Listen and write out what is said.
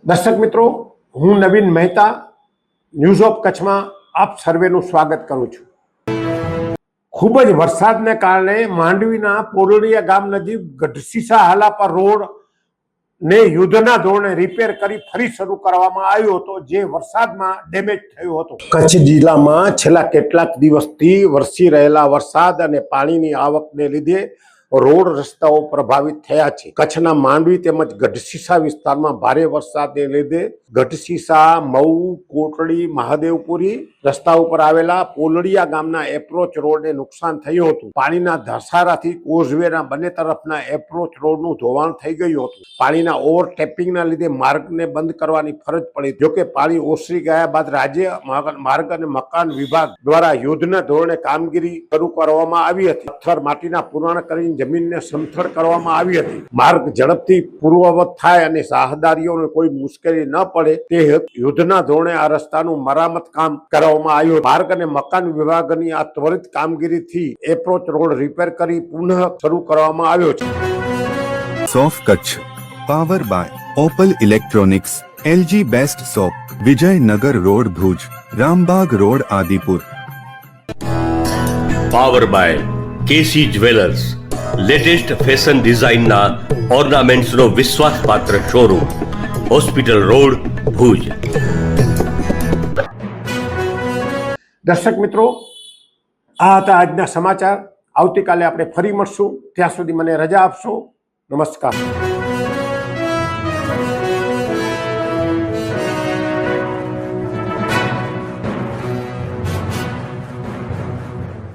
દર્શક મિત્રો, હું નવીન મહેતા ન્યૂઝ ઓફ કચ્છમાં આપ સર્વેનું સ્વાગત કરું છું। ખૂબ જ વરસાદને કારણે માંડવીના પોલડિયા ગામ નજીક ગઢસીસા હાલાપર રોડ ને યુદ્ધના ધોરણે રિપેર કરી ફરી શરૂ કરવામાં આવ્યો હતો, જે વરસાદમાં ડેમેજ થયો હતો। કચ્છ જિલ્લામાં છેલ્લા કેટલાક દિવસથી વરસી રહેલા વરસાદ અને પાણીની આવકને લીધે રોડ રસ્તાઓ પ્રભાવિત થયા છે। કચ્છના માંડવી તેમજ ગઢસીસા વિસ્તારમાં ભારે વરસાદને લીધે ગઢસીસા, મઉ, કોટડી, મહાદેવપુરી રસ્તા ઉપર આવેલા પોલડિયા ગામના એપ્રોચ રોડને નુકસાન થયું હતું। પાણીના ધસારાથી કોઝવેના બંને તરફના એપ્રોચ રોડનું ધોવાણ થઈ ગયું હતું। પાણીના ઓવરટેપિંગના લીધે માર્ગને બંધ કરવાની ફરજ પડી। જોકે પાણી ઓસરી ગયા બાદ રાજ્ય માર્ગ અને મકાન વિભાગ દ્વારા યુદ્ધના ધોરણે કામગીરી શરૂ કરવામાં આવી હતી। પથ્થર માટીના પુરાણ કરીને જમીનને સમથળ કરવામાં આવી હતી। માર્ગ ઝડપથી પૂર્વવત થાય અને રાહદારીઓને કોઈ મુશ્કેલી ન પડે તે યુદ્ધના ધોરણે આ રસ્તાનું મરામત કામ કરવામાં આવ્યું। માર્ગ અને મકાન વિભાગની આ ત્વરિત કામગીરીથી એપ્રોચ રોડ રિપેર કરી પુનઃ શરૂ કરવામાં આવ્યો છે। સોફ Kutch power by Opal electronics, LG best shop, Vijaynagar road Bhuj, Rambag road Adipur. Power by KC jewellers, latest fashion ડિઝાઇનના ઓર્નામેન્ટ્સનો વિશ્વાસપાત્ર શોરૂમ, હોસ્પિટલ રોડ ભુજ। દર્શક મિત્રો, આ હતા આજના સમાચાર। આવતીકાલે આપણે ફરી મળશું, ત્યાં સુધી મને રજા આપશો। નમસ્કાર।